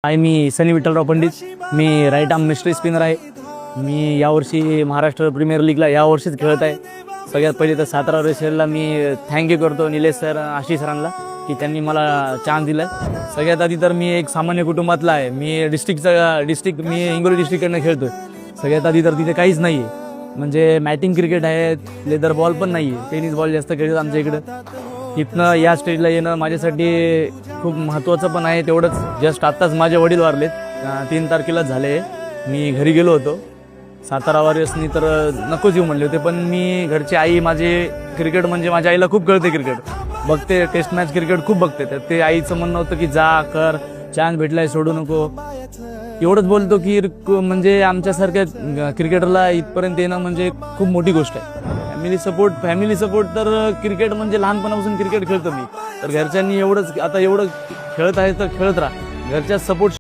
आहे मी सनी विठ्ठलराव पंडित. मी right arm mystery spinner आहे. मी यावर्षी महाराष्ट्र प्रीमियर लीगला यावर्षीच खेळत आहे. सगळ्यात पहिले तर सातारा रेसरला मी थँक्यू करतो निलेश सर, आशिष सरांना की त्यांनी मला चान्स दिला. सगळ्यात आधी तर मी एक सामान्य कुटुंबातला आहे. मी डिस्ट्रिक्ट मी हिंगोली डिस्ट्रिक्टकडनं खेळतो आहे. सगळ्यात आधी तर तिथे काहीच नाही आहे, म्हणजे मॅटिंग क्रिकेट आहे, लेदर बॉल पण नाही आहे, टेनिस बॉल जास्त खेळतात आमच्या इकडं. इथनं या स्टेजला येणं माझ्यासाठी खूप महत्त्वाचं पण आहे. तेवढंच जस्ट आत्ताच माझे वडील वारलेत, 3 तारखेलाच झाले. मी घरी गेलो होतो. सातारा वॉरियर्सनी तर नकोच येऊ म्हणले होते, पण मी घरची आई माझे क्रिकेट म्हणजे माझ्या आईला खूप कळते, क्रिकेट बघते, टेस्ट मॅच क्रिकेट खूप बघते. तर ते आईचं म्हणणं होतं की जा कर, चान्स भेटलाय सोडू नको. एवढंच बोलतो की म्हणजे आमच्यासारख्या क्रिकेटरला इथपर्यंत येणं म्हणजे खूप मोठी गोष्ट आहे. फॅमिली सपोर्ट तर क्रिकेट म्हणजे लहानपणापासून क्रिकेट खेळतो मी, तर घरच्यांनी एवढं खेळत आहे तर खेळत राहा, घरच्या सपोर्ट